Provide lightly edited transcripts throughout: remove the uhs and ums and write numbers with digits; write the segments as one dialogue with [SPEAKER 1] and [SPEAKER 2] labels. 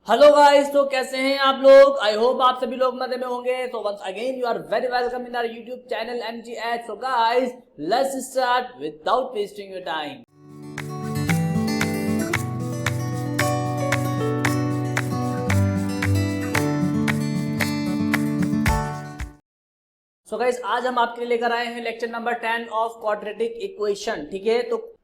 [SPEAKER 1] Hello guys, तो कैसे हैं आप लोग। आई होप आप सभी लोग मजे में होंगे। तो once again you are very welcome in our YouTube channel MGH। So guys, let's start without wasting your time. So guys, आज हम आपके लिए लेकर आए हैं lecture number 10 of quadratic equation. ठीक है,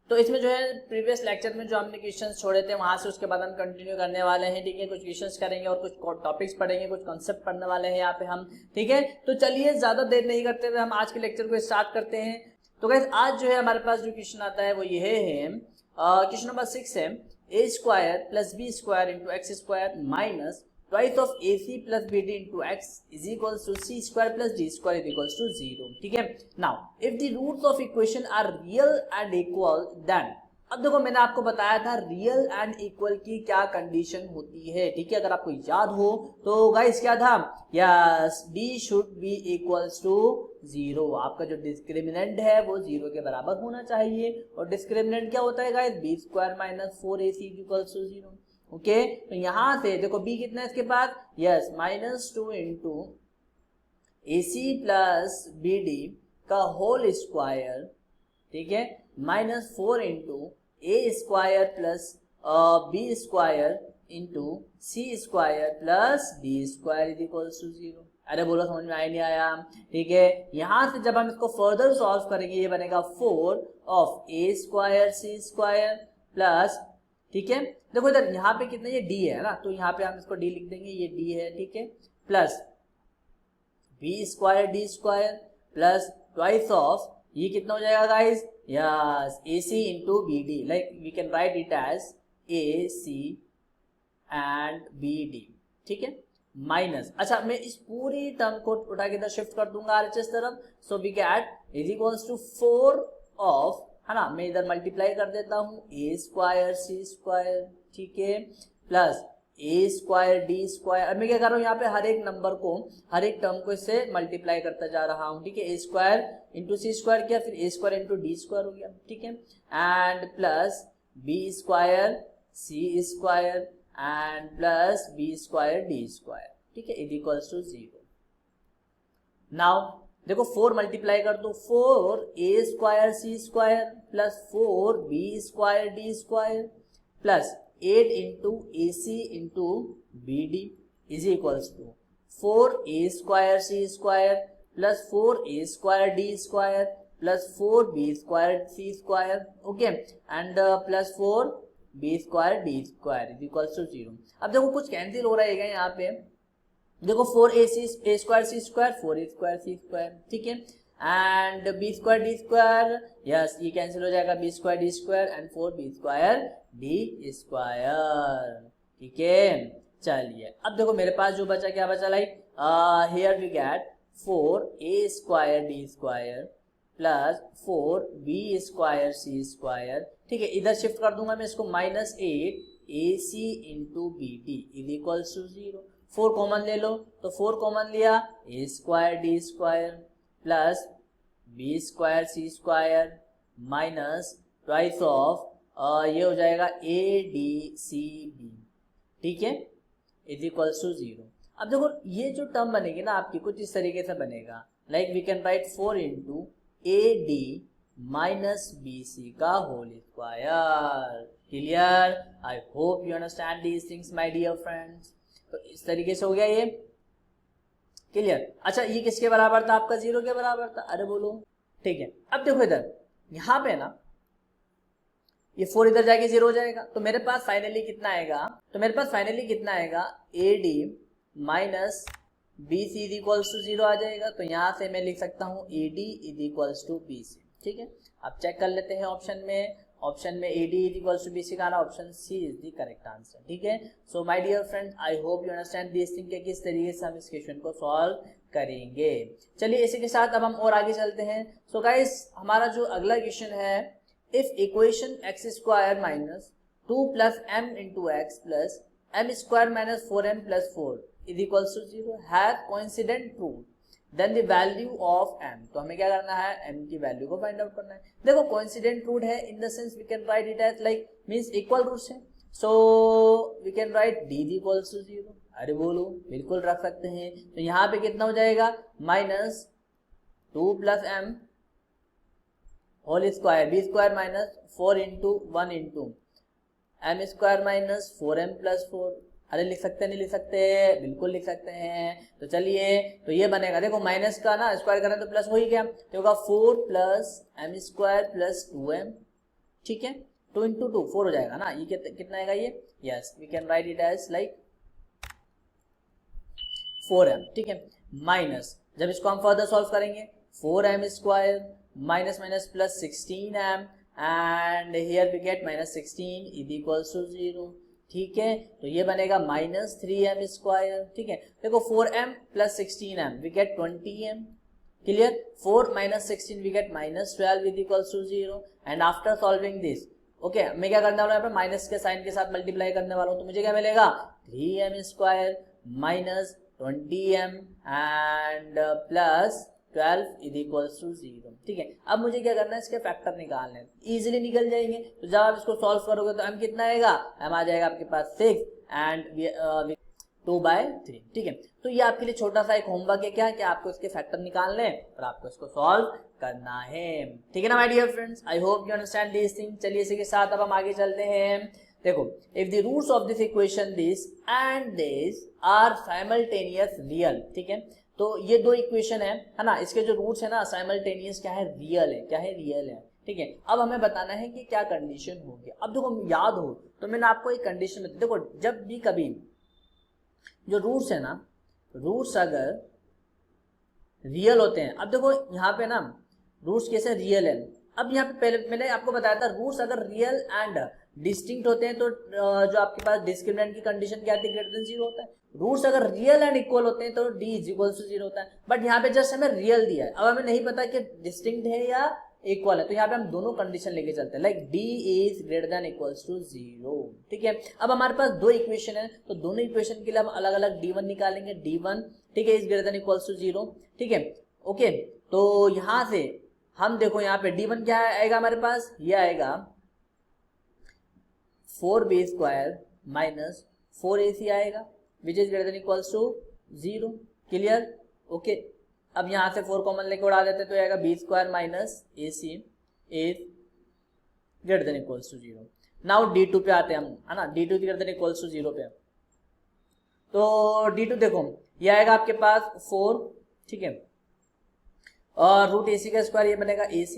[SPEAKER 1] तो इसमें जो है प्रीवियस लेक्चर में जो हमने क्वेश्चंस छोड़े थे वहां से उसके बाद हम कंटिन्यू करने वाले हैं। ठीक है, कुछ क्वेश्चंस करेंगे और कुछ टॉपिक्स पढ़ेंगे, कुछ कॉन्सेप्ट पढ़ने वाले हैं यहाँ पे हम। ठीक है, तो चलिए ज्यादा देर नहीं करते हुए हम आज के लेक्चर को स्टार्ट करते हैं। तो गाइस, आज जो है हमारे पास जो क्वेश्चन आता है वो ये है, क्वेश्चन नंबर 6 है, a square plus B square into X square minus twice of AC plus BD into X is equals to C square plus D square is equals to 0. ठीक है, now if the roots of equation are real and equal then, अब देखो मैंने आपको बताया था real and equal की क्या कंडीशन होती है। ठीक है, अगर आपको याद हो तो गाइस क्या था, yes D should be equals to 0। आपका जो डिस्क्रिमिनेंट है वो 0 के बराबर होना चाहिए। और डिस्क्रिमिनेंट क्या होता है guys, B square minus 4AC equals to 0। Okay, तो यहां से देखो b कितना है इसके पास, yes -2 into AC plus BD का होल स्क्वायर। ठीक है, -4 into A square plus B square into C square plus D square is equals to 0। अरे बोलो, समझ में आया नहीं आया। ठीक है, यहां से जब हम इसको फर्दर सॉल्व करेंगे ये बनेगा 4 of A square C square plus, ठीक है, देखो इधर यहाँ पे कितना, ये डी है ना, तो यहाँ पे हम इसको डी लिख देंगे, ये डी है। ठीक है, plus B square D square plus twice of, ये कितना हो जाएगा guys, yes A C into B D, like we can write it as A C and B D. ठीक है, माइनस, अच्छा मैं इस पूरी टर्म को उठा के इधर शिफ्ट कर दूंगा RHS तरफ। So we get is equals to 4 of, है ना, मैं इधर मल्टीप्लाई कर देता हूं, ए स्क्वायर सी स्क्वायर, ठीक है, प्लस ए स्क्वायर डी स्क्वायर। अब मैं क्या कर रहा हूँ, यहाँ पे हर एक नंबर को, हर एक टर्म को इससे मल्टीप्लाई करता जा रहा हूँ। ठीक है, A square into C square किया, फिर A square into D square हो गया। ठीक है, and plus B square C square and plus B square D square. ठीक है, इज इक्वल्स टू 0। नाउ देखो 4 मल्टीप्लाई कर दो, 4 A square C square plus 4 B square D square plus 8 into A C into B D is equals to 4 A square C square plus 4 A square D square plus 4 B square C square, okay, and plus 4 B square D square is equals to 0। अब देखो कुछ cancel हो रहेगा यहाँ पे, देखो 4AC square C square 4A square C square, ठीक है, and B square D square, yes ये कैंसिल हो जाएगा, B square D square and 4B square D square. ठीक है, चलिए अब देखो मेरे पास जो बचा, क्या बचा, like here we get 4A square D square plus 4B square C square. ठीक है, इधर शिफ्ट कर दूंगा मैं इसको, -8 AC into B D is equals to 0। 4 common ले लो, तो 4 कॉमन लिया, A square D square plus B square C square minus twice of, ये हो जाएगा ए डी सी बी। ठीक है, इज इक्वल्स टू 0। अब देखो ये जो टर्म बनेगी ना आपकी, कुछ इस तरीके से बनेगा, like we can write 4 into A D minus B C का whole square. Clear? I hope you understand these things my dear friends. तो इस तरीके से हो गया ये, क्लियर। अच्छा ये किसके बराबर था आपका, 0 के बराबर था, अरे बोलो, ठीक है। अब देखो इधर यहाँ पे ना ये 4 इधर जाके 0 हो जाएगा, तो मेरे पास फाइनली कितना आएगा, A D minus B C is equals to 0 आ जाएगा। तो यहाँ से मैं लिख सकता हूँ A D is equals to B C. ठीक है, अब चेक कर लेते हैं ऑप्शन में A D is equals to B C का option C is the correct answer. ठीक है, so my dear friends, I hope you understand this thing, किस तरीके से हम इस क्वेश्चन को सॉल्व करेंगे। चलिए इसी के साथ अब हम और आगे चलते हैं। सो गाइस, हमारा जो अगला क्वेश्चन है, if equation X square minus 2 plus M into X plus M square minus 4m plus 4 is equals to 0 has coincident true then the value of m। तो हमें क्या करना है, m की वैल्यू को फाइंड आउट करना है। देखो कोइंसिडेंट रूट है in the sense we can write it as like means equal roots है। So we can write D is equals to 0। अरे बोलो, बिल्कुल रख सकते हैं। तो यहाँ पे कितना हो जाएगा, minus 2 plus M whole square, B square minus 4 into 1 into M square minus 4m plus 4। अरे लिख सकते नहीं लिख सकते, बिल्कुल लिख सकते हैं। तो चलिए, तो ये बनेगा, देखो माइनस का ना स्क्वायर करें तो प्लस हो ही गया, तो होगा 4 plus M square plus 2m। ठीक है, 2 इंटू 2 4 हो जाएगा ना, ये कितना आएगा ये, yes we can write it as like 4m। ठीक है, माइनस जब इसको हम फर्दर सॉल्व करेंगे 4m square minus minus plus 16m and here we get minus 16 is equals to 0। ठीक है, तो ये बनेगा माइनस 3m स्क्वायर। ठीक है, देखो 4m plus 16m we get 20m। Clear, 4 minus 16 we get minus 12 is equals to 0 and after solving this, okay मैं क्या करने वाला हूँ, यहाँ पे माइनस के साइन के साथ मल्टीप्लाई करने वाला हूँ, तो मुझे क्या मिलेगा 3m square minus 20m and plus 12 is equals to 0। ठीक है, अब मुझे क्या करना है, इसके फैक्टर निकालने हैं, इजीली निकल जाएंगे। तो जब आप इसको सॉल्व करोगे तो m कितना आएगा, m आ जाएगा आपके पास 6 एंड 2/3। ठीक है, तो ये आपके लिए छोटा सा एक होमवर्क है, क्या कि आपको इसके फैक्टर निकालने हैं और आपको इसको सॉल्व करना है। ठीक है ना my dear friends, I hope you understand this thing. चलिए इसी के साथ अब हम आगे चलते हैं। देखो, if the roots of this equation this and this are simultaneous real. ठीक है, तो ये दो इक्वेशन है ना, इसके जो रूट्स है ना साइमल्टेनियस क्या है, रियल है। क्या है, रियल है। ठीक है, अब हमें बताना है कि क्या कंडीशन होगी। अब देखो याद हो तो मैंने आपको एक कंडीशन बताई, देखो जब भी कभी जो रूट्स है ना, रूट्स अगर रियल होते हैं, अब देखो यहाँ पे ना रूट्स कैसे रियल है। अब यहाँ पे पहले मैंने आपको बताया था रूट्स अगर रियल एंड डिस्टिंक्ट होते हैं तो जो आपके पास डिस्क्रिमिनेंट की कंडीशन क्या आती है, ग्रेटर देन 0 होता है। रूट्स अगर रियल एंड इक्वल होते हैं तो डी इज इक्वल टू 0 होता है। बट यहाँ पे जस्ट हमें रियल दिया है, अब हमें नहीं पता कि डिस्टिंक्ट है या इक्वल है, तो यहाँ पे हम दोनों कंडीशन लेके चलते हैं, like D is greater than equals to 0। ठीक है, अब हमारे पास दो इक्वेशन है, तो दोनों इक्वेशन के लिए हम अलग अलग d1 निकालेंगे, d1 ठीक है is greater than equals to 0। ठीक है, ओके तो यहाँ से हम देखो यहाँ पे d1 क्या आएगा हमारे पास, ये आएगा 4b स्क्वायर माइनस 4ac आएगा which is greater than equals to 0। Clear, okay अब यहाँ से 4 कॉमन लेके उड़ा देते तो आएगा b square minus ac is greater than equals to 0। Now d2 पे आते हैं हम, है ना, d2 greater than equals to 0 पे, तो d2 देखो ये आएगा आपके पास 4। ठीक है, और रूट ac का स्क्वायर ये बनेगा ac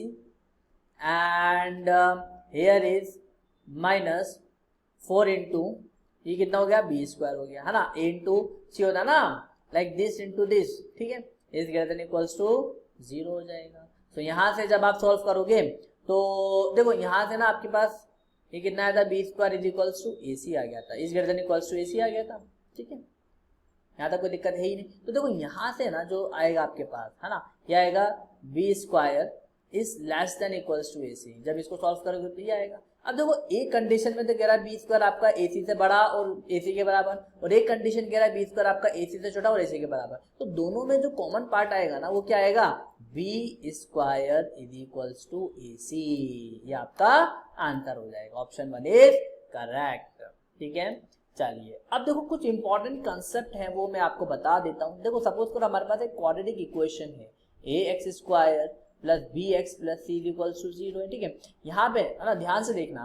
[SPEAKER 1] and here is minus 4 into ये कितना हो गया b स्क्वायर हो गया, है ना, a इंटू सी होता है ना, लाइक दिस इंटू दिस। ठीक है, is greater than equals to 0 हो जाएगा। तो यहाँ से जब आप सॉल्व करोगे तो देखो यहाँ से ना आपके पास ये कितना आया था, b square is equals to ac आ गया था, is greater than equals to ac आ गया था। ठीक है, यहाँ तक कोई दिक्कत है ही नहीं। तो देखो यहाँ से ना जो आएगा आपके पास, है ना, ये आएगा b square is less than equals to ac, जब इसको सॉल्व करोगे तो ये आएगा। अब देखो एक कंडीशन में तो कह रहा है b स्क्वायर आपका ac से बड़ा और ac के बराबर, और एक कंडीशन कह रहा है b स्क्वायर आपका ac से छोटा और ac के बराबर, तो दोनों में जो कॉमन पार्ट आएगा ना वो क्या आएगा, b square is equals to ac। ये आपका आंसर हो जाएगा, ऑप्शन 1 इज करेक्ट। ठीक है, चलिए अब देखो कुछ इंपॉर्टेंट कंसेप्ट है वो मैं आपको बता देता हूँ। देखो सपोज करो हमारे पास एक क्वाड्रेटिक इक्वेशन है ax square plus bx plus c equals to 0 है। ठीक है, यहाँ पे है ना ध्यान से देखना,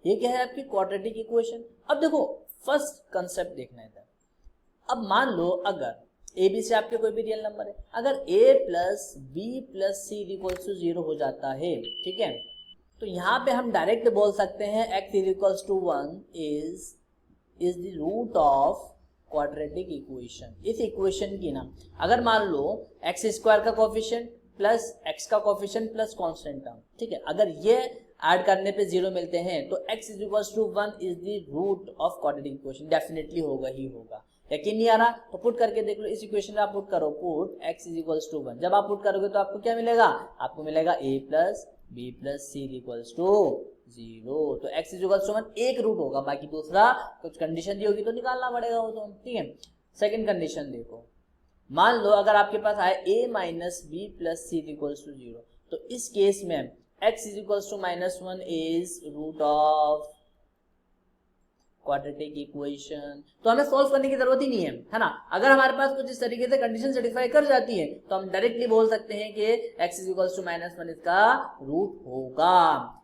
[SPEAKER 1] ये क्या है आपकी क्वाड्रेटिक इक्वेशन। अब देखो फर्स्ट कंसेप्ट देखना है, अब मान लो अगर a b से आपके कोई भी रियल नंबर है, अगर a plus b plus c equals to 0 हो जाता है, ठीक है, तो यहाँ पे हम डायरेक्ट बोल सकते हैं x is equals to 1 is the root of quadratic equation. इस इक्वेशन की ना अगर मान लो एक्स स्क्वायर का कोफिशिएंट प्लस एक्स का कोफिशिएंट प्लस कांस्टेंट टर्म, ठीक है, अगर ये ऐड करने पे 0 मिलते हैं तो x is equals to 1 is the root of quadratic equation, definitely होगा ही होगा। यकीन नहीं आ रहा तो पुट करके देख लो, इस इक्वेशन में आप पुट करो, put x is equals to 1, जब आप पुट करोगे तो आपको क्या मिलेगा, आपको मिलेगा a plus b plus c equals to 0। तो x इज इक्वल्स टू 1 एक रूट होगा, बाकी दूसरा कुछ कंडीशन दी होगी तो निकालना पड़ेगा वो तो, ठीक है। सेकंड कंडीशन देखो, मान लो अगर आपके पास आए a minus B plus C equals to 0, तो इस केस में x is equals to -1 is root of quadratic equation. तो हमें सॉल्व करने की जरूरत ही नहीं है ना। अगर हमारे पास कुछ इस तरीके से कंडीशन सेटिस्फाई कर जाती है तो हम डायरेक्टली बोल सकते हैं कि x इज माइनस वन इसका रूट होगा।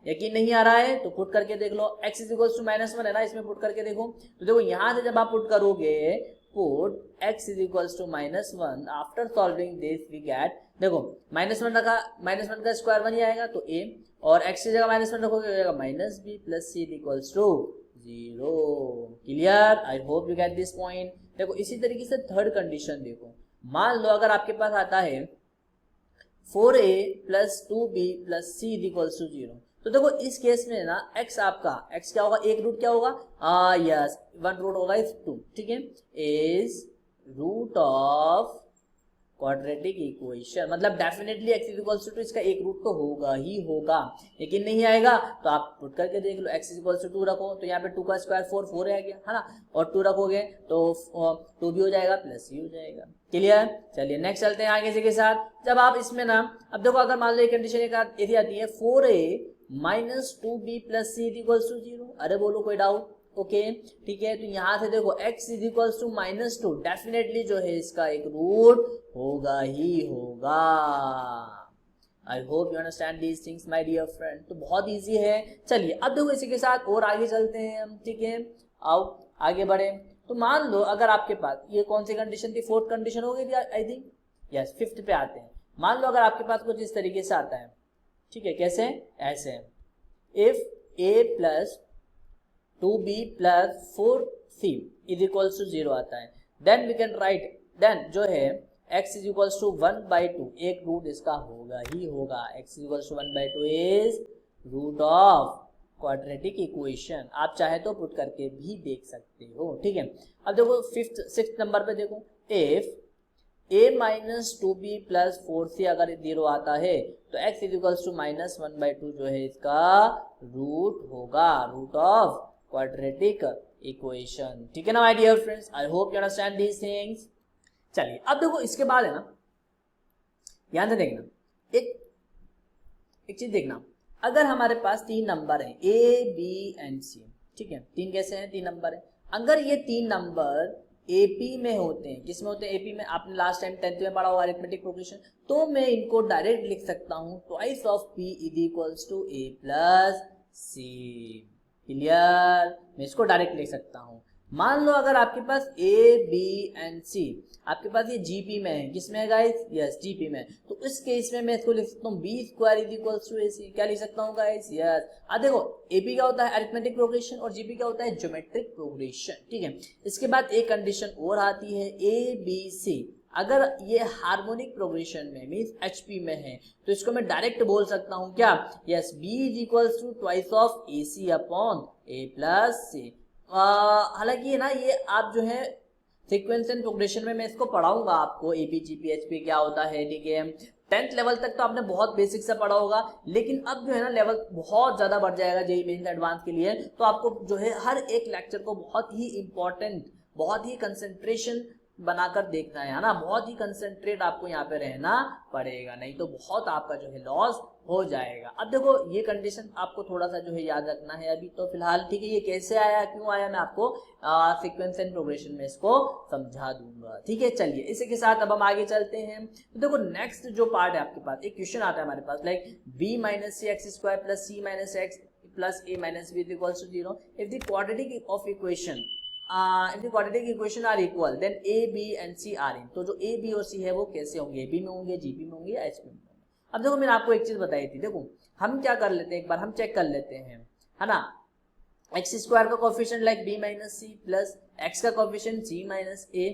[SPEAKER 1] यकीन नहीं आ रहा है तो पुट करके देख लो, x इज माइनस वन है ना, इसमें पुट करके देखो। तो देखो यहां से जब आप पुट करोगे, put x is minus one, after solving this we get, देखो माइनस वन रखा, माइनस वन का स्क्वायर वन ही आएगा तो a, और x की जगह माइनस वन रखोगे हो जाएगा minus B plus C equals to 0। Clear? I hope you get this point. देखो इसी तरीके से थर्ड कंडीशन देखो, मान लो अगर आपके पास आता है 4a plus 2b plus c equals to 0, तो देखो इस केस में ना x आपका, x क्या होगा, एक रूट क्या होगा, यस वन रूट होगा इस 2, ठीक है, is root of quadratic equation, मतलब डेफिनेटली x इक्वल्स टू इसका एक रूट तो होगा ही होगा। लेकिन नहीं आएगा तो आप पुट करके देख लो, x इक्वल्स टू 2 रखो तो यहाँ पे 2 का स्क्वायर 4, 4 आ गया है ना, और 2 रखोगे तो 2 भी हो जाएगा प्लस c हो जाएगा। क्लियर? चलिए नेक्स्ट चलते हैं आगे के साथ। जब आप इसमें ना, अब देखो अगर मान लो ये कंडीशन एक आती है 4a minus 2b plus C equals to 0, अरे बोलो कोई डाउट? ओके ठीक है, तो यहां से देखो x is equals to minus 2, definitely जो है इसका एक रूट होगा ही होगा। I hope you understand these things my dear friend. तो बहुत इजी है। चलिए अब देखो इसी के साथ और आगे चलते हैं हम, ठीक है, आओ आगे बढ़े। तो मान लो अगर आपके पास ये कौन सी कंडीशन थी, फोर्थ कंडीशन हो गई थी आई थिंक, यस फिफ्थ पे आते हैं। मान लो अगर आपके पास कुछ इस तरीके से आता है, ठीक है, कैसे, ऐसे, if a plus 2b plus 4c is equals to 0 आता है, then we can write, then जो है x इज इक्वल्स टू 1/2, एक रूट इसका होगा ही होगा। x is equals to 1/2 is root of quadratic equation. आप चाहे तो पुट करके भी देख सकते हो, ठीक है। अब देखो सिक्स्थ नंबर पे देखो, if a minus 2b plus 4c अगर 0 आता है तो x is equals to minus 1/2 जो है इसका रूट होगा, रूट ऑफ क्वाड्रेटिक इक्वेशन। ठीक है ना my dear friends, I hope you understand these things. चलिए अब देखो इसके बाद है ना, ध्यान से देखना, एक चीज देखना, अगर हमारे पास 3 नंबर हैं a b एंड c, ठीक है, 3 कैसे हैं, 3 नंबर है, अगर ये 3 नंबर AP में होते हैं, किसमें होते हैं, AP में, आपने लास्ट टाइम 10th में पढ़ा हुआ अरिथमेटिक प्रोग्रेशन, तो मैं इनको डायरेक्ट लिख सकता हूं twice of P is equals to A plus C। Clear? मैं इसको डायरेक्ट लिख सकता हूं। मान लो अगर आपके पास A B एंड C, आपके पास ये GP में है, किसमें है गाइस, यस GP में, तो इस केस में मैं इसको लिख सकता हूँ B square is equals to AC। क्या लिख सकता हूँ गाइस, यस। अब देखो AP क्या होता है, अरिथमेटिक प्रोग्रेशन, और GP क्या होता है, ज्योमेट्रिक प्रोग्रेशन, ठीक है। इसके बाद एक कंडीशन और आती है ABC, अगर ये हार्मोनिक प्रोग्रेशन में मींस HP में है तो इसको मैं डायरेक्ट बोल सकता हूँ क्या, yes B is equals to twice of AC upon A plus C। हालांकि ना ये आप जो है सीक्वेंस एंड प्रोग्रेशन में मैं इसको पढ़ाऊंगा आपको, AP GP HP क्या होता है, ठीक है। 10th लेवल तक तो आपने बहुत बेसिक से पढ़ा होगा, लेकिन अब जो है ना लेवल बहुत ज्यादा बढ़ जाएगा जेईई मेंस एडवांस के लिए, तो आपको जो है हर एक लेक्चर को बहुत ही इंपॉर्टेंट, बहुत ही कंसंट्रेशन बनाकर देखना है ना, बहुत ही कंसंट्रेट आपको यहाँ पे रहना पड़ेगा, नहीं तो बहुत आपका जो है लॉस हो जाएगा। अब देखो ये कंडीशन आपको थोड़ा सा जो है याद रखना है अभी तो फिलहाल, ठीक है। ये कैसे आया, क्यों आया, मैं आपको सीक्वेंस एंड प्रोग्रेशन में इसको समझा दूंगा, ठीक है। चलिए इसी के साथ अब हम आगे चलते हैं। तो देखो नेक्स्ट जो पार्ट है आपके पास, एक क्वेश्चन आता है हमारे पास, like b minus C X square plus C minus X plus a minus b equals to 0 if the quadratic of equation if the quadratic equation are equal then a b and c are in। तो जो a b और c है वो कैसे होंगे, b में होंगे, gp में होंगे या h में होंगे। अब देखो मैंने आपको एक चीज बताई थी, देखो हम क्या कर लेते हैं, एक बार हम चेक कर लेते हैं, है ना। x स्क्वायर का coefficient like b minus c plus x का coefficient c minus a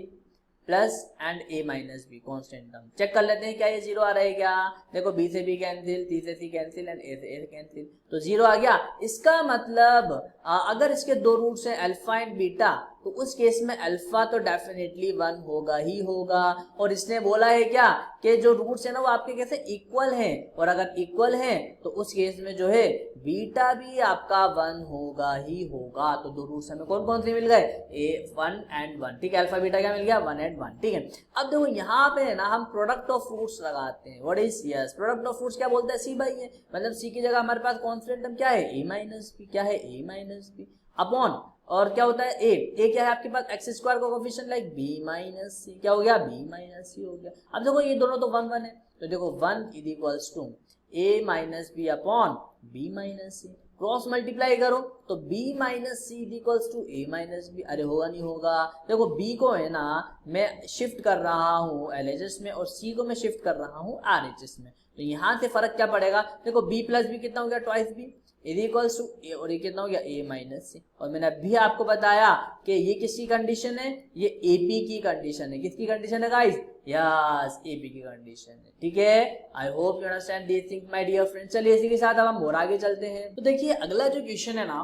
[SPEAKER 1] plus and a minus b constant term, check कर लेते हैं क्या ये 0 आ रहा है क्या। देखो b से b कैंसिल, c से c कैंसिल एंड a से a कैंसिल, तो 0 आ गया। इसका मतलब अगर इसके 2 रूट्स हैं अल्फा एंड बीटा, तो उस केस में अल्फा तो डेफिनेटली 1 होगा ही होगा, और इसने बोला है क्या कि जो रूट्स है ना वो आपके कैसे इक्वल हैं, और अगर इक्वल हैं तो उस केस में जो है बीटा भी आपका 1 होगा ही होगा। तो 2 रूट्स हमें कौन कौन से मिल गए, a1 एंड 1, ठीक है, अल्फा बीटा क्या मिल गया, 1 एंड 1, ठीक है। अब देखो यहाँ पे है ना हम प्रोडक्ट ऑफ रूट्स लगाते हैं, what is, yes product of roots क्या बोलता है, c बाई है, मतलब c की जगह हमारे पास कांस्टेंट टर्म क्या है, a माइनस बी, क्या है, a माइनस बी। अपॉन और क्या होता है ए क्या है आपके पास एक्स स्क्वायर का कोफिशिएंट लाइक बी माइनस सी, क्या हो गया बी माइनस सी हो गया। अब देखो ये दोनों तो वन वन है, तो देखो 1 is equals to a minus B upon b minus c, cross multiply करो तो b minus c equals to a minus b. अरे होगा नहीं होगा, देखो b को है ना मैं शिफ्ट कर रहा हूँ LHS में और c को मैं शिफ्ट कर रहा हूँ RHS में, तो यहाँ से फर्क क्या पड़ेगा, देखो b प्लस बी कितना हो गया twice b is equals to A, और ये कितना हो गया a माइनस सी। और मैंने अभी आपको बताया कि ये किसकी कंडीशन है, ये AP की कंडीशन है। किसकी कंडीशन है गाइस, यस AP की कंडीशन है, ठीक है। I hope you understand this thing my dear friends. चलिए इसी के साथ अब हम और आगे चलते हैं। तो देखिए अगला जो क्वेश्चन है ना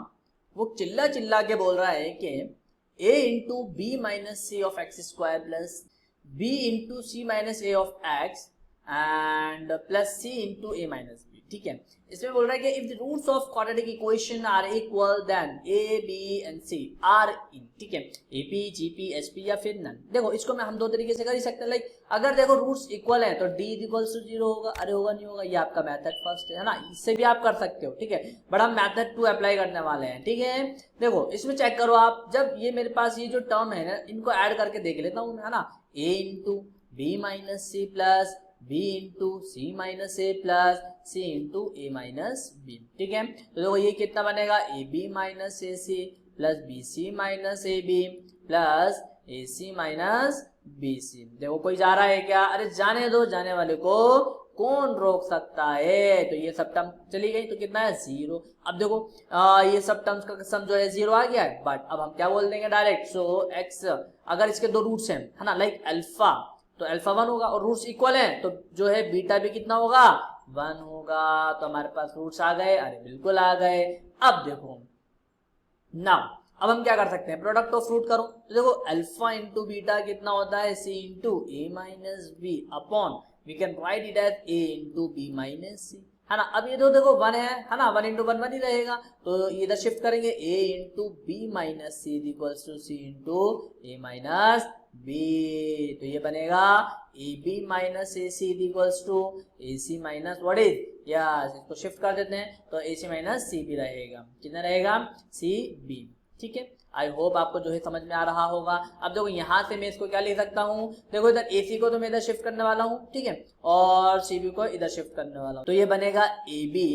[SPEAKER 1] वो चिल्ला चिल्ला के बोल रहा है कि a into B minus c of x square plus b into c minus a of x and plus c into A minus b, ठीक है। इसमें बोल रहा है कि if the roots of quadratic equation are equal then a b and c are in, ठीक है, AP GP SP या फिर नन। देखो इसको मैं हम दो तरीके से कर ही सकते हैं, लाइक अगर देखो रूट्स इक्वल है तो d इक्वल्स टू 0 होगा, अरे होगा नहीं होगा, ये आपका मेथड फर्स्ट है ना, इससे भी आप कर सकते हो, ठीक है, बट हम मेथड 2 अप्लाई करने वाले हैं, ठीक है। देखो इसमें चेक करो आप, जब ये मेरे पास ये जो टर्म है ना इनको ऐड करके देख लेता हूँ है ना, a into B minus c plus b into c minus a plus c into A minus b, ठीक है। तो देखो ये कितना बनेगा, a b minus a c plus b c minus a b plus a c minus B c. देखो कोई जा रहा है क्या, अरे जाने दो, जाने वाले को कौन रोक सकता है। तो ये सब टर्म चली गई तो कितना है 0। अब देखो ये सब टर्म्स का सम जो है 0 आ गया है, बट अब हम क्या बोल देंगे डायरेक्ट, सो x अगर इसके दो रूट्स हैं है ना, लाइक अल्फा, तो अल्फा 1 होगा और रूट्स इक्वल हैं तो जो है बीटा भी कितना होगा 1 होगा। तो हमारे पास रूट्स आ गए, अरे बिल्कुल आ गए। अब देखो नाउ अब हम क्या कर सकते हैं, प्रोडक्ट ऑफ रूट करो, तो देखो अल्फा इंटू बीटा कितना होता है c into A minus B upon we can write it as a into B minus C, है ना। अब ये दो देखो 1 है ना, 1 इंटू 1 1 ही रहेगा, तो ये इधर शिफ्ट करेंगे a into B minus c equals to c into A minus b, तो ये बनेगा a b minus a c equals to a c minus what is, yes इसको शिफ्ट कर देते हैं तो ए सी माइनस सी बी रहेगा, कितना रहेगा सी बी, ठीक है। आई होप आपको जो है समझ में आ रहा होगा। अब देखो यहाँ से मैं इसको क्या लिख सकता हूँ, देखो इधर ए सी को तो मैं इधर शिफ्ट करने वाला हूँ, ठीक है, और सी बी को इधर शिफ्ट करने वाला हूँ, तो ये बनेगा ए बी,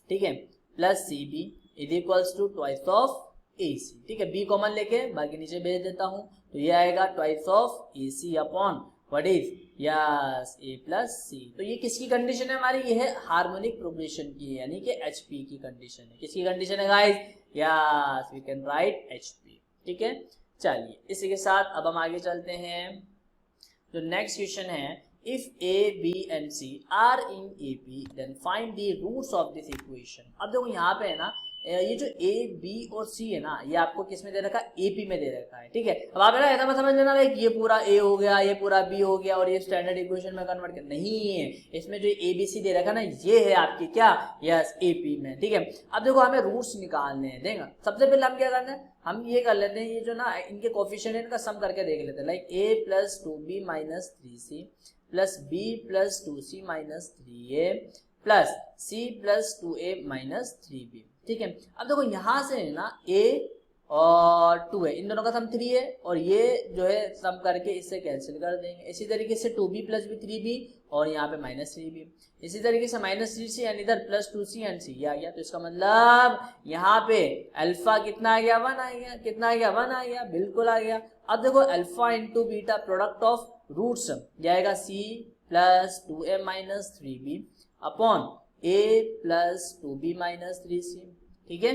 [SPEAKER 1] ठीक है, plus C B is equals to twice of A C, ठीक है, बी कॉमन लेके बाकी नीचे भेज देता हूँ, तो ये आएगा twice of A C upon what is, yes A plus C. तो ये किसकी कंडीशन है हमारी, ये है हार्मोनिक प्रोग्रेशन की, यानी कि एचपी की कंडीशन है। किसकी कंडीशन है guys, yes we can write HP, ठीक है। चलिए इसी के साथ अब हम आगे चलते हैं। जो नेक्स्ट क्वेश्चन है, if a b and c are in A P then find the roots of this equation. अब देखो यहाँ पे है ना ये जो ए बी और सी है ना ये आपको किस में दे रखा है, एपी में दे रखा है, ठीक है। अब आप है ना ऐसा मत समझ लेना लाइक ये पूरा ए हो गया, ये पूरा बी हो गया और ये स्टैंडर्ड इक्वेशन में कन्वर्ट कर, नहीं है, इसमें जो ए बी सी दे रखा है ना ये है आपकी क्या, यस एपी में, ठीक है। अब देखो हमें रूट्स निकालने हैं, देगा सबसे पहले हम क्या करना है, हम ये कर लेते हैं, ये जो ना इनके कोफिशिएंट है इनका सम करके देख लेते हैं, like a plus two b minus 3c plus b plus 2c minus 3a plus c plus 2a minus 3b, ठीक है। अब देखो यहाँ से है ना a और 2 है, इन दोनों का सम 3 है और ये जो है सम करके इससे कैंसिल कर देंगे। इसी तरीके से 2b प्लस बी 3b और यहाँ पे माइनस 3b, इसी तरीके से माइनस 3c एंड इधर प्लस 2c एंड c आ गया। तो इसका मतलब यहाँ पे अल्फा कितना आ गया 1 आ गया, कितना आ गया 1 आ गया, बिल्कुल आ गया। अब देखो alpha into beta product of roots जाएगा c plus 2a minus 3b upon a plus 2b minus 3c, ठीक है,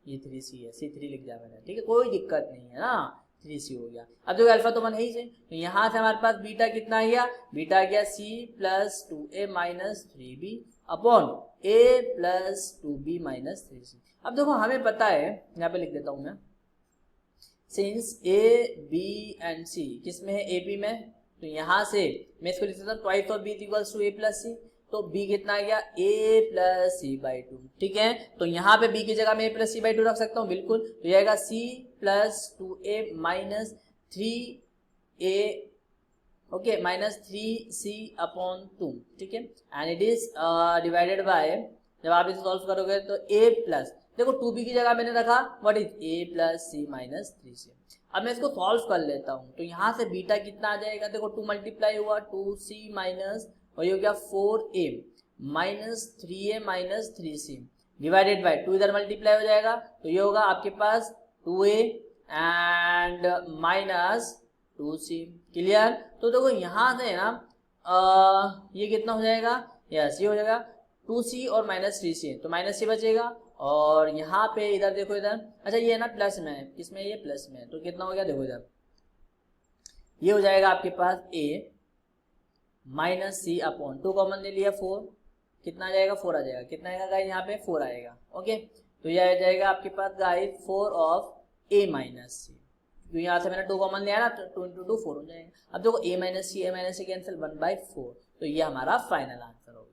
[SPEAKER 1] ये 3c है, c3 लिख दिया मैंने, ठीक है, कोई दिक्कत नहीं है ना, 3c हो गया। अब देखो अल्फा तो 1 है ही से, तो यहाँ से हमारे पास बीटा कितना आ गया, बीटा आ गया c plus 2a minus 3b upon a plus 2b minus 3c। अब देखो हमें पता है, यहाँ पे लिख देता हूँ मैं, since a b and c किस में है, ab में, तो यहाँ से मैं इसको लिख सकता हूँ twice of b equals to a plus c, तो b कितना आ गया a प्लस सी बाई 2, ठीक है। तो यहाँ पे b की जगह मैं a प्लस सी बाई 2 रख सकता हूँ, बिल्कुल, तो ये आएगा c plus 2a minus 3a, okay, minus 3c upon 2, ठीक है, and it is divided by जब आप इसे सॉल्व करोगे तो a प्लस, देखो 2b की जगह मैंने रखा what is a plus C minus 3c। अब मैं इसको सॉल्व कर लेता हूँ, तो यहाँ से बीटा कितना आ जाएगा, देखो 2 मल्टीप्लाई हुआ 2c माइनस, और ये हो गया 4a minus 3a minus 3c divided by 2, इधर मल्टीप्लाई हो जाएगा, तो ये होगा आपके पास 2a and minus 2c। Clear? तो देखो यहाँ से ना ये कितना हो जाएगा, यस ये हो जाएगा 2c और माइनस 3c, तो माइनस c बचेगा, और यहाँ पे इधर देखो इधर, अच्छा ये है ना प्लस में है, किसमें ये प्लस में है, तो कितना हो गया देखो इधर, ये हो जाएगा आपके पास a minus c upon 2 common ले लिया 4, कितना आ जाएगा 4 आ जाएगा, कितना आएगा गाइस यहाँ पे 4 आएगा। ओके, तो ये आ जाएगा आपके पास गाइस 4 ऑफ a माइनस सी, तो यहाँ से मैंने 2 कॉमन लिया ना, तो 2 इंटू 2 4 हो जाएगा। अब देखो a माइनस सी कैंसिल 1/4, तो ये हमारा फाइनल आंसर हो गया।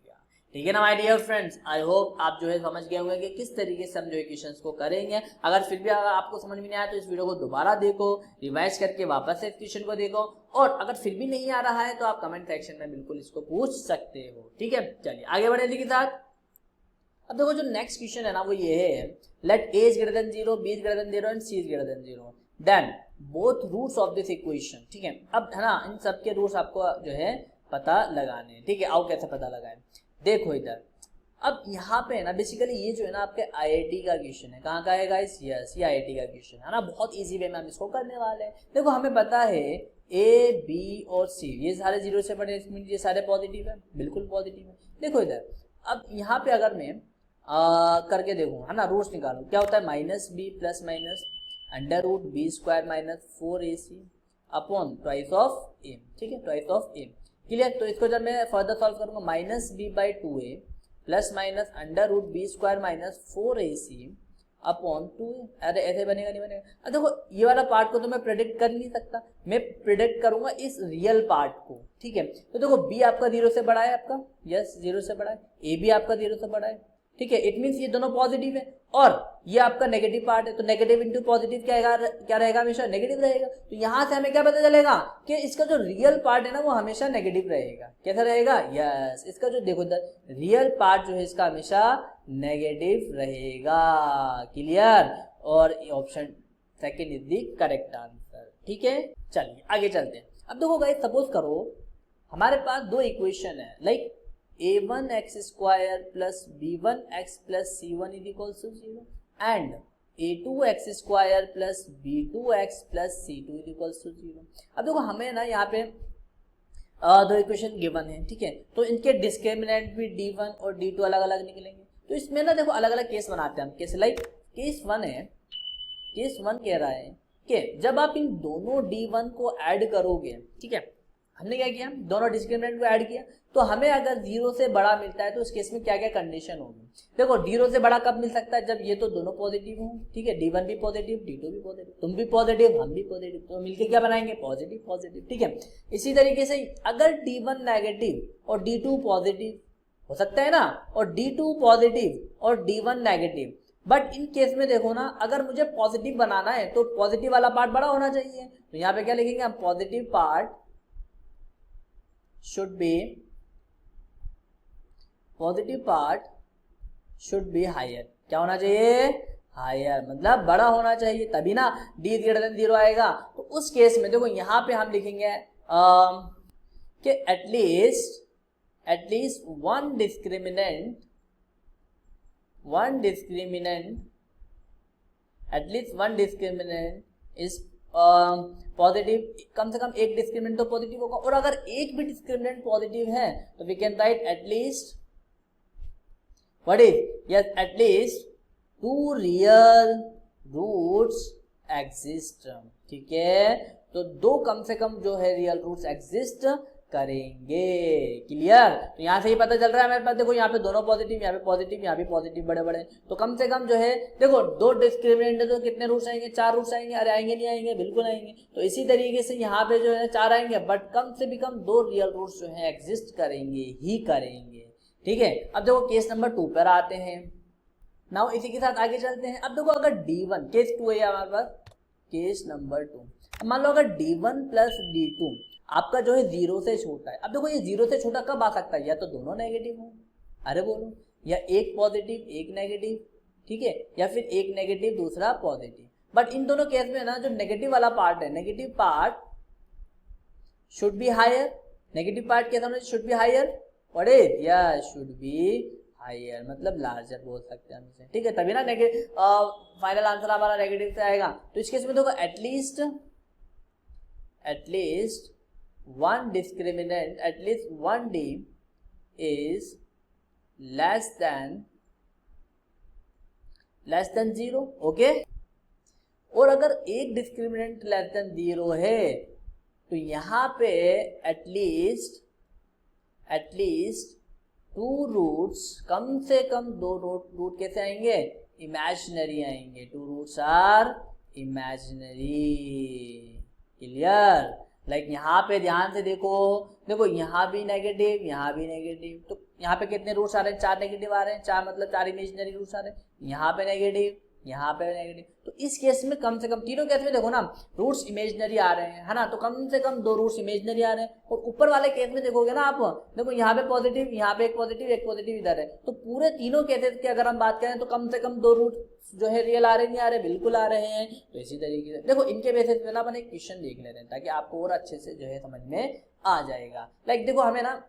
[SPEAKER 1] ठीक है ना my dear friends, I hope आप जो है समझ गए होंगे कि किस तरीके से हम जो इक्वेशंस को करेंगे। अगर फिर भी अगर आपको समझ में नहीं आया तो इस वीडियो को दोबारा देखो, रिवाइज करके वापस से क्वेश्चन को देखो, और अगर फिर भी नहीं आ रहा है तो आप कमेंट सेक्शन में बिल्कुल इसको पूछ सकते हो। ठीक है, चलिए आगे बढ़े इसी के साथ। अब देखो जो नेक्स्ट क्वेश्चन है ना वो ये है, let a is greater than 0, b is greater than 0 and c is greater than 0, then both roots of this equation. ठीक है, अब है ना इन सब के रूट्स आपको जो है पता लगाने हैं। ठीक है, आओ कैसे पता लगाएं, देखो इधर, अब यहाँ पे है ना बेसिकली ये जो है ना आपके आईआईटी का क्वेश्चन है, कहाँ का है गाइस, यस ये आईआईटी का क्वेश्चन है ना, बहुत इजी वे में हम इसको करने वाले हैं। देखो हमें पता है ए बी और सी ये सारे 0 से बड़े, इसमें ये सारे पॉजिटिव है, बिल्कुल पॉजिटिव है। देखो इधर, अब यहाँ पे अगर मैं करके देखूँ है ना, रूट्स निकालूँ, क्या होता है minus B plus minus under root B square minus 4ac upon twice of A. ठीक है, ट्वाइस ऑफ ए। क्लियर? तो इसको जब मैं फर्दर सॉल्व करूंगा, minus b by 2a plus minus under root B square minus 4ac upon 2a, अरे ऐसे बनेगा नहीं बनेगा। अब देखो ये वाला पार्ट को तो मैं प्रेडिक्ट कर नहीं सकता, मैं प्रेडिक्ट करूंगा इस रियल पार्ट को। ठीक है, तो देखो b आपका 0 से बड़ा है, आपका यस 0 से बड़ा है, a भी आपका 0 से बड़ा है। ठीक है, इट मीन्स ये दोनों पॉजिटिव है, और ये आपका नेगेटिव पार्ट है, तो नेगेटिव इंटू पॉजिटिव क्या रहेगा, हमेशा नेगेटिव रहेगा। तो यहाँ से हमें क्या पता चलेगा कि इसका जो रियल पार्ट है ना वो हमेशा नेगेटिव रहेगा। कैसा रहेगा, यस इसका जो देखो रियल पार्ट जो है इसका हमेशा नेगेटिव रहेगा। क्लियर? और option second is the correct answer. ठीक है, चलिए आगे चलते हैं। अब देखो गाइस, सपोज करो हमारे पास दो इक्वेशन है, like a1x square plus b1x plus c1 is equal to 0 and a2x square plus b2x plus c2 is equal to 0। अब देखो हमें ना यहाँ पे दो इक्वेशन गिवन है। ठीक है, तो इनके डिस्क्रिमिनेंट भी d1 और d2 अलग अलग निकलेंगे। तो इसमें ना देखो अलग अलग केस बनाते हैं हम। केस लाइक केस 1 है, केस 1 कह रहा है कि जब आप इन दोनों d1 को ऐड करोगे, ठीक है, हमने क्या किया, दोनों डिस्क्रिमिनेंट को ऐड किया, तो हमें अगर 0 से बड़ा मिलता है तो उस केस में क्या क्या कंडीशन होगी। देखो 0 से बड़ा कब मिल सकता है, जब ये तो दोनों पॉजिटिव हो। ठीक है, d1 भी पॉजिटिव, d2 भी पॉजिटिव, तुम भी पॉजिटिव हम भी पॉजिटिव, तो मिलके क्या बनाएंगे, पॉजिटिव पॉजिटिव। ठीक है, इसी तरीके से अगर d1 नेगेटिव और d2 पॉजिटिव हो सकता है ना, और d2 पॉजिटिव और d1 negative, but in case में देखो ना, अगर मुझे पॉजिटिव बनाना है तो पॉजिटिव वाला पार्ट बड़ा होना चाहिए। तो यहाँ पे क्या लिखेंगे हम, positive part should be higher। क्या होना चाहिए, हायर, मतलब बड़ा होना चाहिए, तभी ना d ग्रेटर देन 0 आएगा। तो उस केस में देखो यहाँ पे हम लिखेंगे कि at least one discriminant is positive, कम से कम एक डिस्क्रिमिनेंट तो पॉजिटिव होगा, और अगर एक भी डिस्क्रिमिनेंट पॉजिटिव है तो we can write at least what is, yes at least 2 real roots exist. ठीक है, तो 2 कम से कम जो है रियल रूट्स एग्जिस्ट करेंगे। क्लियर? तो यहाँ से ही पता चल रहा है मेरे पास, देखो यहाँ पे दोनों पॉजिटिव, यहाँ पे पॉजिटिव, यहाँ भी पॉजिटिव बड़े बड़े, तो कम से कम जो है देखो 2 डिस्क्रिमिनेंट है तो कितने रूट्स आएंगे, 4 रूट्स आएंगे। अरे आएंगे नहीं आएंगे, बिल्कुल आएंगे। तो इसी तरीके से यहाँ पे जो है 4 आएंगे, बट कम से भी कम 2 रियल रूट्स जो है एग्जिस्ट करेंगे ही करेंगे। ठीक है, अब देखो केस नंबर 2 पर आते हैं। नाउ इसी के साथ आगे चलते हैं। अब देखो अगर d1, केस 2 है हमारे पास, केस नंबर 2, मान लो अगर d1 प्लस d2 आपका जो है 0 से छोटा है। अब देखो ये 0 से छोटा कब आ सकता है, या तो दोनों नेगेटिव हो, अरे बोलो, या एक पॉजिटिव एक नेगेटिव, ठीक है, या फिर एक नेगेटिव दूसरा पॉजिटिव। बट इन दोनों केस में ना जो नेगेटिव वाला पार्ट है, negative part should be higher, negative part क्या था, should be higher, what is, yeah should be higher, मतलब लार्जर बोल सकते हैं हम इसे, ठीक है, तभी ना फाइनल आंसर हमारा नेगेटिव से आएगा। तो इस केस में देखो at least one discriminant, at least one D is less then 0, okay. और अगर एक डिस्क्रिमिनेंट लेस देन 0 है तो यहाँ पे एटलीस्ट टू रूट्स, कम से कम दो रूट कैसे आएंगे, इमेजिनरी आएंगे, two roots are imaginary, clear. Like यहाँ पे ध्यान से देखो यहाँ भी नेगेटिव यहाँ भी नेगेटिव, तो यहाँ पे कितने रूट्स आ रहे हैं, 4 नेगेटिव आ रहे हैं, 4 मतलब 4 इमेजिनरी रूट्स आ रहे हैं, यहाँ पे नेगेटिव यहाँ पे नेगेटिव। तो इस केस में कम से कम तीनों केस में देखो ना रूट्स इमेजिनरी आ रहे हैं, है ना, तो कम से कम 2 रूट्स इमेजिनरी आ रहे हैं। और ऊपर वाले केस में देखोगे ना आप, देखो यहाँ पे पॉजिटिव, यहाँ पे एक पॉजिटिव इधर है, तो पूरे तीनों केसेस की अगर हम बात करें तो कम से कम 2 रूट जो है रियल आ रहे नहीं आ रहे, बिल्कुल आ रहे हैं। तो इसी तरीके से देखो इनके बेसिस पे ना अपन एक क्वेश्चन देख लेते हैं ताकि आपको और अच्छे से जो है समझ में आ जाएगा। लाइक देखो हमें ना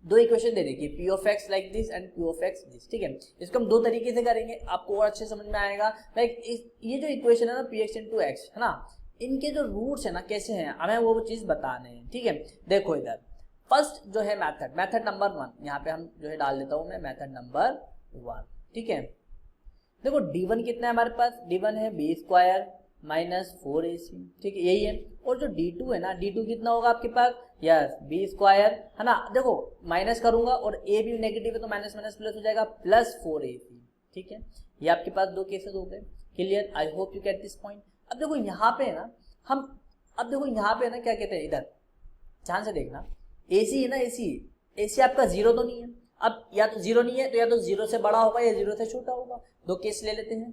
[SPEAKER 1] 2 इक्वेशन दे देखिए, P of x like this and P of x this, ठीक है। इसको हम 2 तरीके से करेंगे, आपको और अच्छे समझ में आएगा। लाइक ये जो इक्वेशन है ना पी एक्स इंटू एक्स, है ना, इनके जो रूट्स है ना कैसे हैं हमें वो चीज बताने हैं, ठीक है। देखो इधर फर्स्ट जो है मेथड नंबर 1, यहाँ पे हम जो है डाल देता हूँ मैं मेथड नंबर 1, ठीक है। देखो D1 कितना है हमारे पास, D1 है b² माइनस 4ac, ठीक है, यही है। और जो D2 है ना, D2 कितना होगा आपके पास, यस b², है ना। देखो माइनस करूंगा और a भी नेगेटिव है तो माइनस माइनस प्लस हो जाएगा, प्लस 4ac, ठीक है। ये आपके पास 2 केसेस हो गए, clear. I hope you get this point. अब देखो यहाँ पे है ना क्या कहते हैं, इधर ध्यान से देखना, ac है ना, ac आपका 0 तो नहीं है। अब या तो 0 नहीं है तो या तो 0 से बड़ा होगा या 0 से छोटा होगा। 2 केस ले लेते हैं।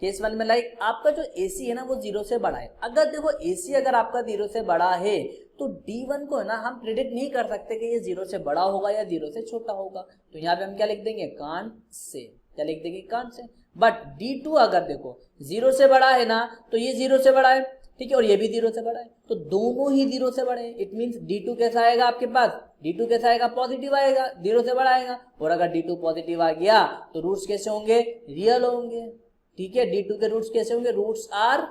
[SPEAKER 1] केस वन में लाइक आपका जो AC है ना वो 0 से बड़ा है। अगर देखो AC अगर आपका 0 से बड़ा है तो D1 को है ना हम प्रिडिक्ट नहीं कर सकते कि ये 0 से बड़ा होगा या 0 से छोटा होगा, तो यहाँ पे हम क्या लिख देंगे, कांट से। बट D2 अगर देखो 0 से बड़ा है ना तो ये 0 से बड़ा है, ठीक है, और ये भी 0 से बड़ा है, तो दोनों ही 0 से बड़े हैं। इट मीन्स D2 कैसा आएगा आपके पास, D2 कैसा आएगा, पॉजिटिव आएगा, 0 से बड़ा आएगा। और अगर D2 पॉजिटिव आ गया तो रूट्स कैसे होंगे, रियल होंगे, ठीक है। D2 के रूट्स कैसे होंगे, roots are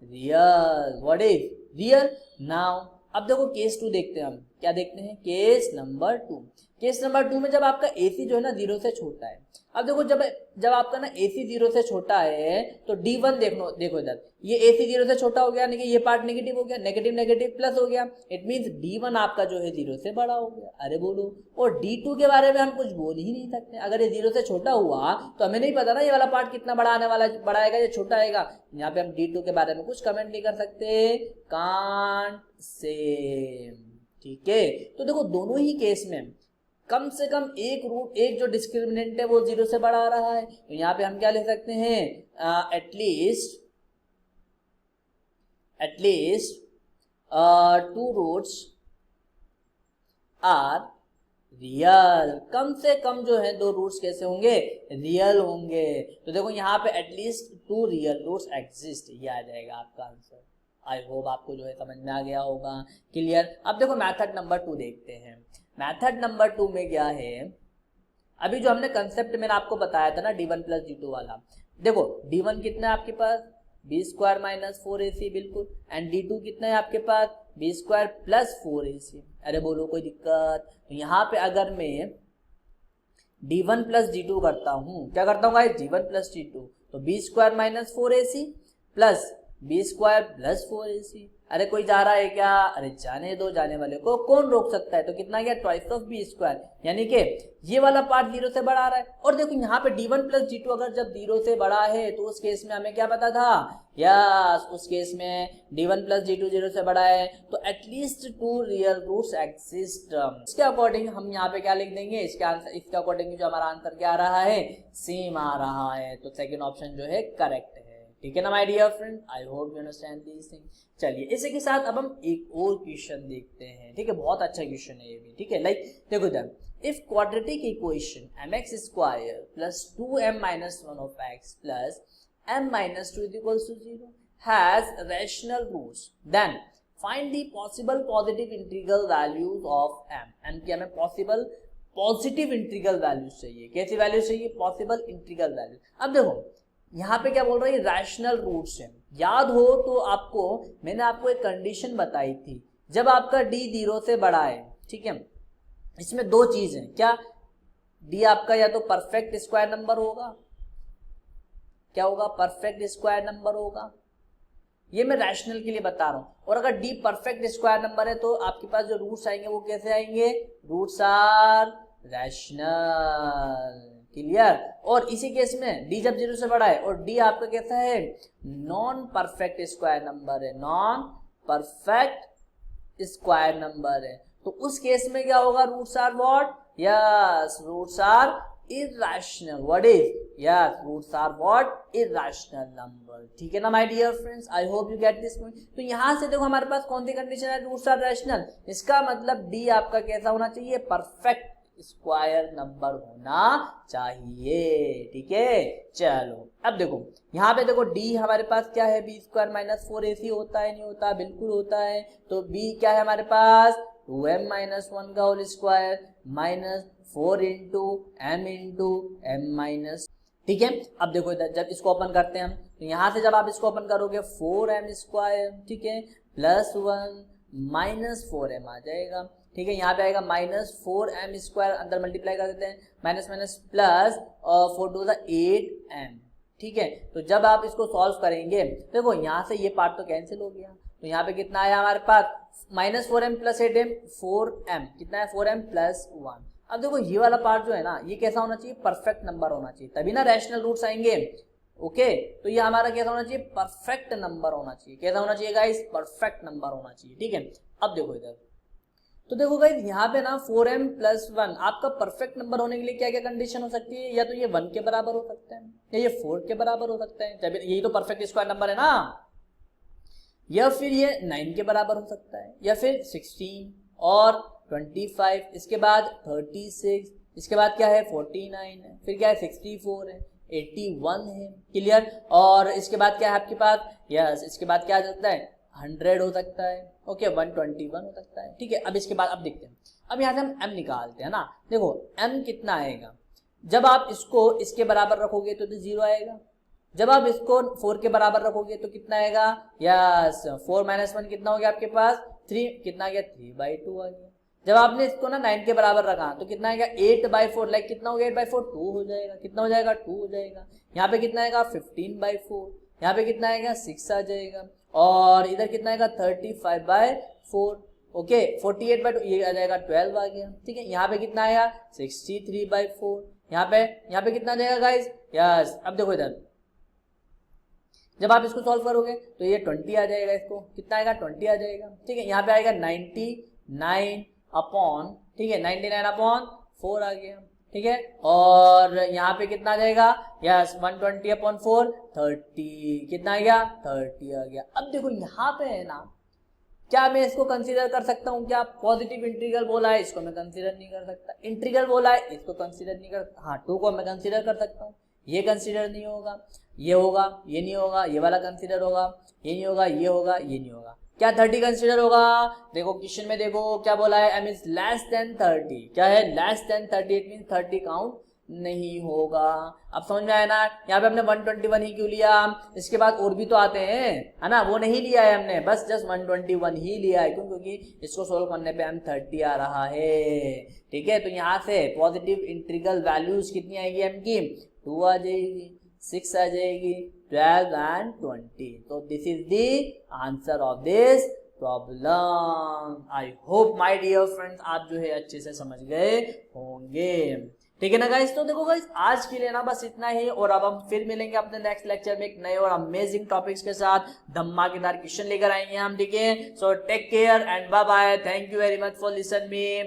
[SPEAKER 1] real, what is real. Now अब देखो केस 2 देखते हैं हम, क्या देखते हैं, केस नंबर 2 में जब आपका AC जो है ना 0 से छोटा है। अब देखो जब आपका ना AC 0 से छोटा है तो D1 देखो इधर, ये AC 0 से छोटा हो गया, यानी कि ये पार्ट नेगेटिव हो गया, नेगेटिव प्लस हो गया, इट मींस D1 आपका जो है 0 से बड़ा हो गया। अरे बोलो, और D2 के बारे में हम कुछ बोल ही नहीं सकते। अगर ये 0 से छोटा हुआ तो हमें नहीं पता ना ये वाला पार्ट कितना बड़ा आने वाला, बड़ा आएगा या छोटा आएगा। यहाँ पे हम D2 के बारे में कुछ कमेंट नहीं कर सकते, कांट से, ठीक है। तो देखो दोनों ही केस में कम से कम एक जो डिस्क्रिमिनेंट है वो 0 से बड़ा आ रहा है, तो यहाँ पे हम क्या ले सकते हैं, एटलीस्ट 2 रूट्स आर रियल, कम से कम जो है 2 रूट्स कैसे होंगे, रियल होंगे। तो देखो यहाँ पे एटलीस्ट 2 रियल रूट्स एग्जिस्ट, ये आ जाएगा आपका आंसर। आई होप आपको जो है समझ में आ गया होगा, क्लियर। अब देखो मेथड नंबर 2 देखते हैं। मेथड नंबर 2 में क्या है, अभी जो हमने कंसेप्ट मैंने आपको बताया था ना D1 प्लस D2 वाला, देखो D1 कितना है आपके पास, b² माइनस 4ac, बिल्कुल। एंड D2 कितना है आपके पास, b² प्लस 4ac। अरे बोलो कोई दिक्कत, तो यहाँ पे अगर मैं D1 प्लस D2 करता हूँ, क्या करता हूँ गाइस, D1 प्लस D2, तो b² minus 4ac plus b² plus 4ac। अरे कोई जा रहा है क्या, अरे जाने दो, जाने वाले को कौन रोक सकता है। तो कितना गया, ट्वाइस ऑफ b², यानी कि ये वाला पार्ट 0 से बड़ा आ रहा है। और देखो यहाँ पे D1 प्लस D2 अगर जब 0 से बड़ा है तो उस केस में हमें क्या पता था, यस, उस केस में D1 प्लस D2 0 से बड़ा है तो एटलीस्ट 2 रियल रूट्स एग्जिस्ट। इसके अकॉर्डिंग हम यहाँ पे क्या लिख देंगे, इसके अकॉर्डिंग जो हमारा आंसर क्या आ रहा है, सेम आ रहा है। तो सेकेंड ऑप्शन जो है करेक्ट है, ठीक है ना my dear friend, I hope you understand this thing. चलिए इसी के साथ अब हम एक और क्वेश्चन देखते हैं, ठीक है, बहुत अच्छा क्वेश्चन है ये भी, ठीक है। लाइक देखो इधर, if quadratic equation mx square plus 2m minus 1 of x plus m minus 2 equals to 0 has rational roots, then find the possible positive integral values of m की हमें पॉसिबल पॉजिटिव इंटीग्रल वैल्यूज चाहिए। कैसी value चाहिए? Possible integral value. अब देखो यहाँ पे क्या बोल रहा है, रैशनल रूट्स है। याद हो तो आपको मैंने आपको एक कंडीशन बताई थी, जब आपका d 0 से बड़ा है, ठीक है, इसमें दो चीज है, क्या d आपका या तो परफेक्ट स्क्वायर नंबर होगा, क्या होगा, परफेक्ट स्क्वायर नंबर होगा, ये मैं रैशनल के लिए बता रहा हूं। और अगर d परफेक्ट स्क्वायर नंबर है तो आपके पास जो रूट्स आएंगे वो कैसे आएंगे, रूट्स आर रैशनल, क्लियर। और इसी केस में d जब 0 से बड़ा है और d आपका कैसा है, नॉन परफेक्ट स्क्वायर नंबर है, नॉन परफेक्ट स्क्वायर नंबर है, तो उस केस में क्या होगा, roots are what, yes roots are irrational, what is, yes roots are what, irrational number, ठीक है ना my dear friends, I hope you get this point. तो यहां से देखो हमारे पास कौन सी कंडीशन है, रूट्स आर रैशनल, इसका मतलब d आपका कैसा होना चाहिए, परफेक्ट स्क्वायर नंबर होना चाहिए, ठीक है। चलो अब देखो यहाँ पे देखो d हमारे पास क्या है, बी स्क्वायर माइनस 4ac होता है, नहीं होता, बिल्कुल होता है। तो b क्या है हमारे पास, 2m माइनस 1 का whole square minus 4 into m into m minus, ठीक है। अब देखो इधर जब इसको ओपन करते हैं हम, तो यहाँ से जब आप इसको ओपन करोगे 4m स्क्वायर, ठीक है, प्लस 1 माइनस 4m आ जाएगा, ठीक है। यहाँ पे आएगा माइनस 4m स्क्वायर, अंदर मल्टीप्लाई कर देते हैं, माइनस माइनस प्लस और 4 टू 8m, ठीक है। तो जब आप इसको सॉल्व करेंगे देखो यहाँ से ये पार्ट तो कैंसिल हो गया, तो यहाँ पे कितना आया हमारे पास, minus 4m plus 8m, 4m कितना है, 4m प्लस 1। अब देखो ये वाला पार्ट जो है ना, ये कैसा होना चाहिए, परफेक्ट नंबर होना चाहिए, तभी ना रैशनल रूट्स आएंगे, ओके। तो ये हमारा कैसा होना चाहिए, परफेक्ट नंबर होना चाहिए, कैसा होना चाहिए गाइस, परफेक्ट नंबर होना चाहिए, ठीक है। अब देखो इधर, तो देखो गाइस यहाँ पे ना 4m प्लस 1 आपका परफेक्ट नंबर होने के लिए क्या क्या कंडीशन हो सकती है, या तो ये 1 के बराबर हो सकता है, या ये 4 के बराबर हो सकता है, जब यही तो परफेक्ट स्क्वायर नंबर है ना, या फिर ये 9 के बराबर हो सकता है, या फिर 16 और 25, इसके बाद 36, इसके बाद क्या है 49 है, फिर क्या है 64 है, 81 है, क्लियर। और इसके बाद क्या है आपके पास, यस इसके बाद क्या आ सकता है, 100 हो सकता है, ओके, 121 हो सकता है, ठीक है। अब इसके बाद अब देखते हैं, अब यहाँ से हम m निकालते हैं ना, देखो m कितना आएगा, जब आप इसको इसके बराबर रखोगे तो 0 आएगा, जब आप इसको 4 के बराबर रखोगे तो कितना आएगा, यस 4 माइनस 1 कितना हो गया आपके पास, 3, कितना आ गया, 3/2 आ गया। जब आपने इसको ना 9 के बराबर रखा तो कितना आएगा, 8/4, लाइक कितना हो गया, 8/4 2 हो जाएगा, कितना हो जाएगा, 2 हो जाएगा। यहाँ पे कितना आएगा, 15/4, यहाँ पे कितना आएगा, 6 आ जाएगा, और इधर कितना आएगा, 35/4, ओके, 48/2 ये आ जाएगा, 12 आ गया, ठीक है। यहाँ पे कितना आया, 63/4, यहाँ पे कितना आ जाएगा गाइस, यस। अब देखो इधर जब आप इसको सॉल्व करोगे तो ये 20 आ जाएगा, इसको कितना आएगा, 20 आ जाएगा, ठीक है। यहाँ पे आएगा 99 अपॉन, ठीक है, 99/4 आ गया, ठीक है। और यहाँ पे कितना आ जाएगा, यस 120/4, 30, कितना आ गया, 30 आ गया। अब देखो यहाँ पे है ना, क्या मैं इसको कंसीडर कर सकता हूँ, क्या पॉजिटिव इंटीग्रल बोला है, इसको मैं कंसीडर नहीं कर सकता, इंटीग्रल बोला है इसको कंसीडर नहीं कर, हाँ 2 को मैं कंसीडर कर सकता हूँ, ये कंसीडर नहीं होगा, ये होगा, ये नहीं होगा, ये वाला कंसीडर होगा, ये नहीं होगा, ये होगा, ये नहीं होगा। क्या 30 कंसीडर होगा, देखो क्वेश्चन में देखो क्या बोला है, m इज लेस देन 30, क्या है, less than 30, it mean 30 count नहीं होगा। अब समझ में आया ना, यहाँ पे हमने 121 ही क्यों लिया, इसके बाद और भी तो आते हैं, है ना, वो नहीं लिया है हमने, बस जस्ट 121 ही लिया है, क्यों, क्योंकि इसको सोल्व करने पे हम 30 आ रहा है, ठीक है। तो यहाँ से पॉजिटिव इंटीग्रल वैल्यूज कितनी आएगी m की, 2 आ जाएगी, 6 आ जाएगी, 12 एंड 20। तो this is the answer of this problem. I hope my dear friends आप जो है अच्छे से समझ गए होंगे, ठीक है ना गाइस। तो देखो गाइस आज के लिए ना बस इतना ही, और अब हम फिर मिलेंगे अपने नेक्स्ट लेक्चर में एक नए और अमेजिंग टॉपिक्स के साथ, धमाकेदार क्वेश्चन लेकर आएंगे हम, ठीक है। So take care and bye bye, thank you very much for listen me.